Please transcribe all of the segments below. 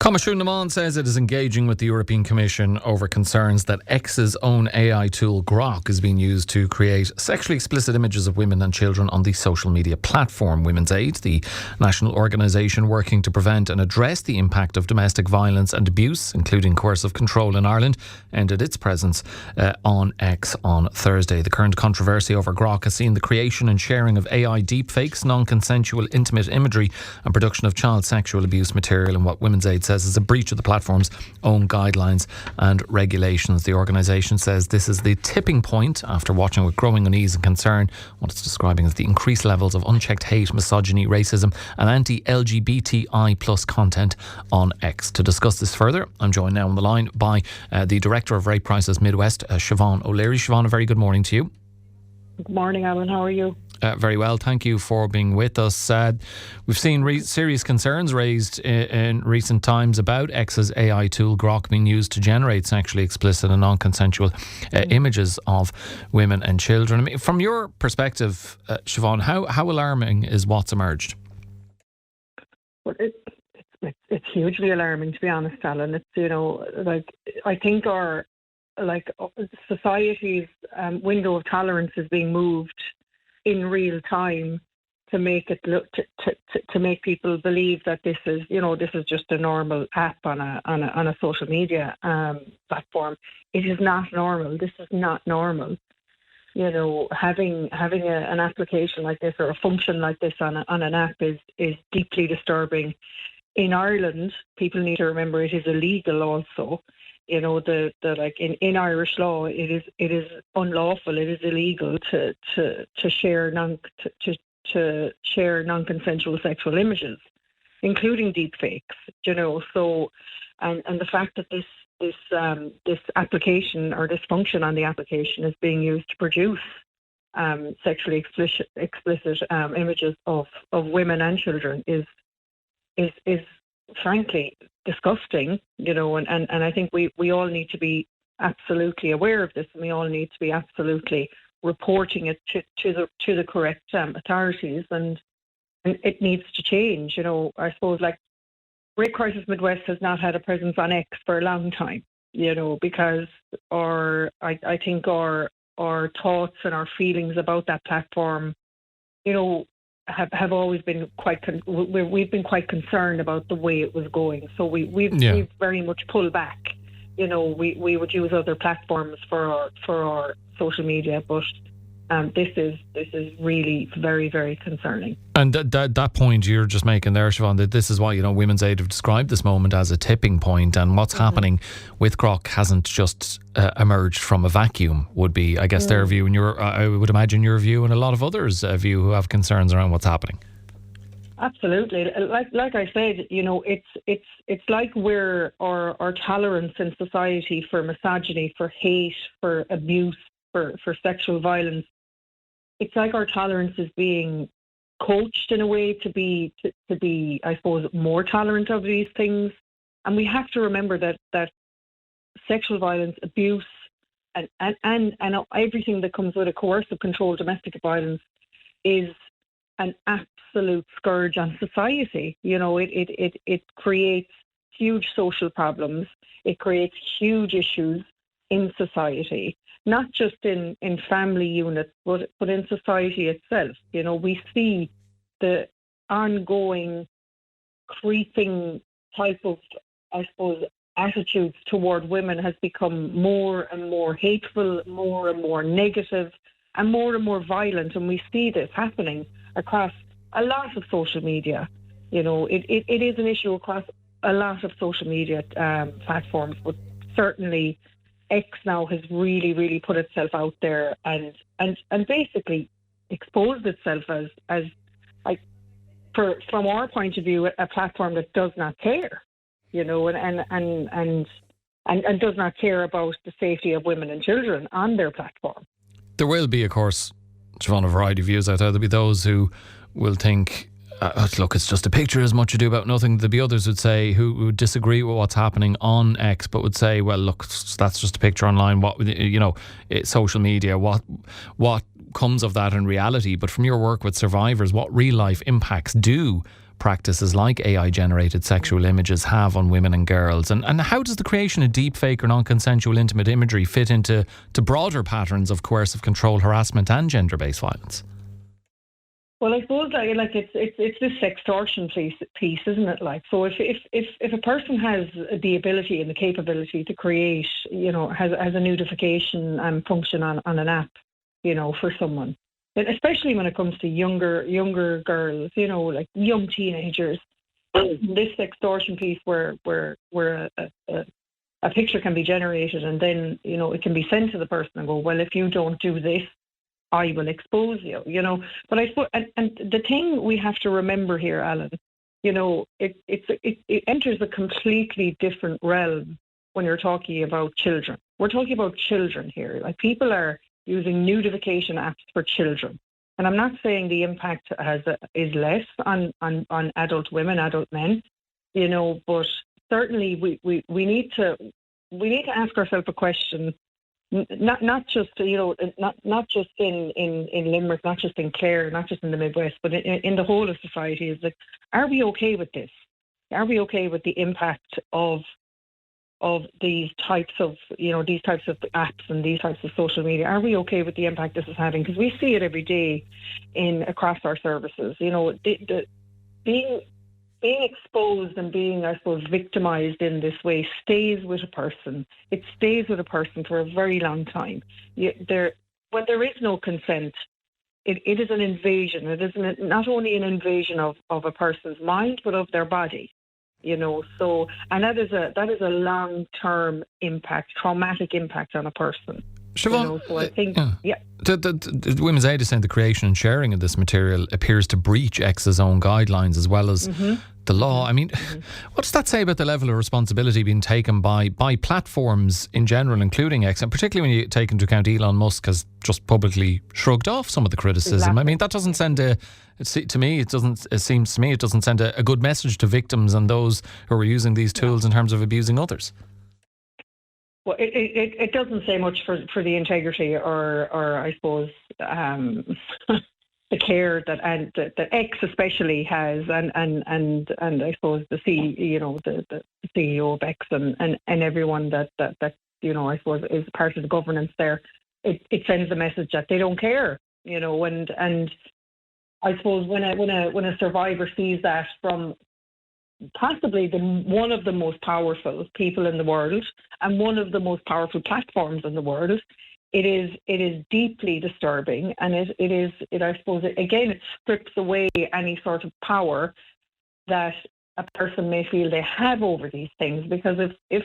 Commissioner Naman says it is engaging with the European Commission over concerns that X's own AI tool Grok is being used to create sexually explicit images of women and children on the social media platform. Women's Aid, the national organisation working to prevent and address the impact of domestic violence and abuse, including coercive control in Ireland, ended its presence on X on Thursday. The current controversy over Grok has seen the creation and sharing of AI deepfakes, non-consensual intimate imagery and production of child sexual abuse material in what Women's Aid says is a breach of the platform's own guidelines and regulations. The organisation says this is the tipping point after watching with growing unease and concern what it's describing as the increased levels of unchecked hate, misogyny, racism and anti-LGBTI plus content on X. To discuss this further, I'm joined now on the line by the Director of Rape Crisis Midwest, Siobhán O'Leary. Siobhán, a very good morning to you. Good morning, Alan. How are you? Very well, thank you for being with us. We've seen serious concerns raised in recent times about X's AI tool Grok being used to generate sexually explicit and non-consensual images of women and children. I mean, from your perspective, Siobhán, how alarming is what's emerged? Well, it's hugely alarming, to be honest, Alan. It's I think our society's window of tolerance is being moved in real time to make it look to make people believe that this is just a normal app on a social media platform. It is not normal. This is not normal. Having an application like this or a function like this on an app is deeply disturbing. In Ireland, people need to remember it is illegal also. In Irish law, it is unlawful. It is illegal to share non-consensual sexual images, including deepfakes. So, and the fact that this application or this function on the application is being used to produce sexually explicit images of women and children is frankly disgusting, and I think we all need to be absolutely aware of this, and we all need to be absolutely reporting it to the correct authorities, and it needs to change. I suppose Rape Crisis Midwest has not had a presence on X for a long time, because I think our thoughts and our feelings about that platform, have always been we've been quite concerned about the way it was going. So we've very much pulled back. We would use other platforms for our social media, but this is really very, very concerning. And that point you're just making there, Siobhán, that this is why Women's Aid have described this moment as a tipping point, and what's happening with Grok hasn't just emerged from a vacuum. Would be, I guess, their view, and I would imagine your view, and a lot of others' view who have concerns around what's happening. Absolutely, like I said, it's like our tolerance in society for misogyny, for hate, for abuse, for sexual violence. It's like our tolerance is being coached in a way to be, I suppose, more tolerant of these things. And we have to remember that sexual violence, abuse, and everything that comes with a coercive control, domestic violence, is an absolute scourge on society. It creates huge social problems. It creates huge issues in society, not just in family units, but in society itself. We see the ongoing creeping type of, I suppose, attitudes toward women has become more and more hateful, more and more negative, and more violent. And we see this happening across a lot of social media. It is an issue across a lot of social media platforms, but certainly X now has really, really put itself out there and basically exposed itself as from our point of view, a platform that does not care, and does not care about the safety of women and children on their platform. There will be, of course, Siobhán, a variety of views out there. There'll be those who will think, look, it's just a picture, as much ado about nothing. There'll be others would say who would disagree with what's happening on X, but would say, well, look, that's just a picture online. What it's social media. What comes of that in reality? But from your work with survivors, what real life impacts do practices like AI-generated sexual images have on women and girls? And how does the creation of deepfake or non-consensual intimate imagery fit into broader patterns of coercive control, harassment and gender-based violence? Well, I suppose like it's this extortion piece, isn't it? Like, so if a person has the ability and the capability to create, has a notification function on an app, for someone, and especially when it comes to younger girls, like young teenagers, this extortion piece where a picture can be generated and then it can be sent to the person and go, well, if you don't do this, I will expose you, But I suppose, and the thing we have to remember here, Alan, it enters a completely different realm when you're talking about children. We're talking about children here. Like, people are using nudification apps for children, and I'm not saying the impact is less on adult women, adult men, but certainly we need to ask ourselves a question. Not just not just in Limerick, not just in Clare, not just in the Midwest, but in the whole of society. Is like, are we okay with this? Are we okay with the impact of these types of apps and these types of social media? Are we okay with the impact this is having? Because we see it every day across our services. Being exposed and being, I suppose, victimized in this way stays with a person. It stays with a person for a very long time. When there is no consent, it is an invasion. It is not only an invasion of a person's mind, but of their body. So, and that is a long-term impact, traumatic impact on a person. Siobhán, so I think, The Women's Aid is saying the creation and sharing of this material appears to breach X's own guidelines as well as the law. I mean, what does that say about the level of responsibility being taken by platforms in general, including X, and particularly when you take into account Elon Musk has just publicly shrugged off some of the criticism? Exactly. I mean, that doesn't send it seems to me it doesn't send a good message to victims and those who are using these tools in terms of abusing others. Well, it doesn't say much for the integrity or I suppose the care that X especially has and I suppose the CEO of X and everyone that I suppose is part of the governance there. It sends a message that they don't care, and I suppose when a survivor sees that from possibly one of the most powerful people in the world and one of the most powerful platforms in the world, it is deeply disturbing, and I suppose it strips away any sort of power that a person may feel they have over these things, because if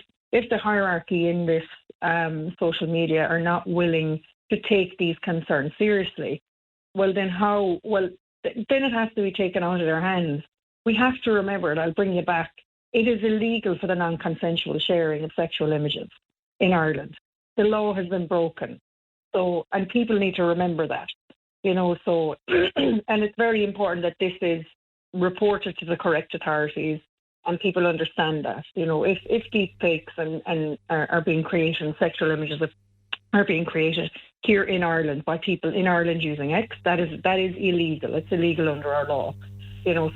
the hierarchy in this social media are not willing to take these concerns seriously, then it has to be taken out of their hands. We have to remember, and I'll bring you back, it is illegal for the non-consensual sharing of sexual images in Ireland. The law has been broken. So, and people need to remember that, so, and it's very important that this is reported to the correct authorities and people understand that, if deepfakes and are being created, sexual images are being created here in Ireland by people in Ireland using X, that is illegal. It's illegal under our law.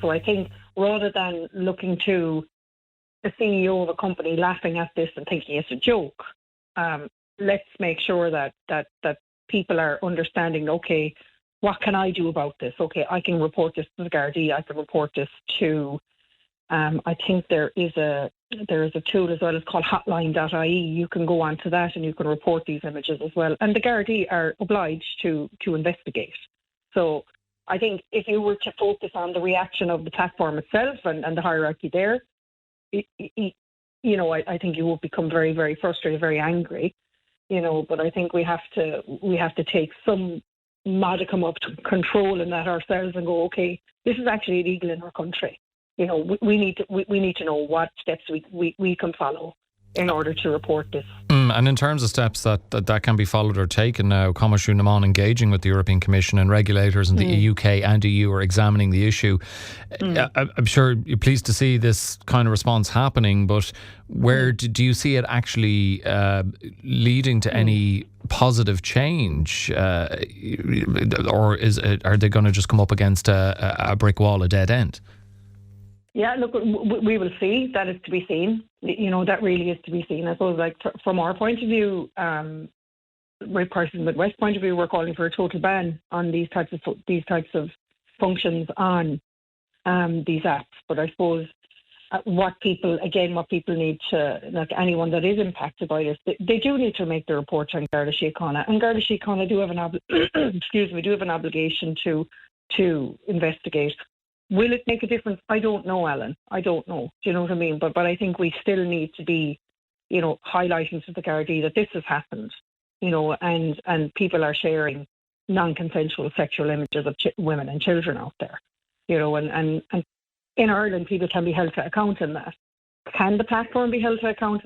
So I think rather than looking to the CEO of a company laughing at this and thinking it's a joke, let's make sure that people are understanding, okay, what can I do about this? Okay, I can report this to the Gardaí, I can report this to, I think there is a tool as well, it's called hotline.ie. You can go onto that and you can report these images as well. And the Gardaí are obliged to investigate. So I think if you were to focus on the reaction of the platform itself and the hierarchy there, I think you will become very, very frustrated, very angry, but I think we have to take some modicum of control in that ourselves and go, okay, this is actually illegal in our country. We need to know what steps we can follow in order to report this. And in terms of steps that can be followed or taken now, Coimisiún na Meán engaging with the European Commission and regulators in the UK and EU are examining the issue. I'm sure you're pleased to see this kind of response happening, but where do you see it actually leading to any positive change? Or are they going to just come up against a brick wall, a dead end? Yeah, look, we will see. That is to be seen. That really is to be seen. I suppose, like, from our point of view, right person Midwest point of view, we're calling for a total ban on these types of functions on these apps. But I suppose what people need to, like, anyone that is impacted by this, they do need to make the report on Garda Síochána, and Garda Síochána do have an obligation to investigate. Will it make a difference? I don't know, Alan. I don't know. Do you know what I mean? But I think we still need to be, highlighting to the Gardaí that this has happened, and people are sharing non-consensual sexual images of women and children out there, and in Ireland, people can be held to account in that. Can the platform be held to account?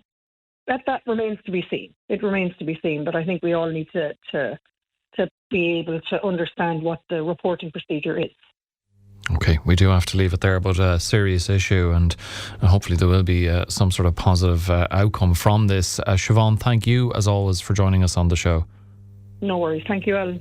That remains to be seen. It remains to be seen. But I think we all need to be able to understand what the reporting procedure is. Okay, we do have to leave it there, but a serious issue, and hopefully there will be some sort of positive outcome from this. Siobhán, thank you as always for joining us on the show. No worries. Thank you, Alan.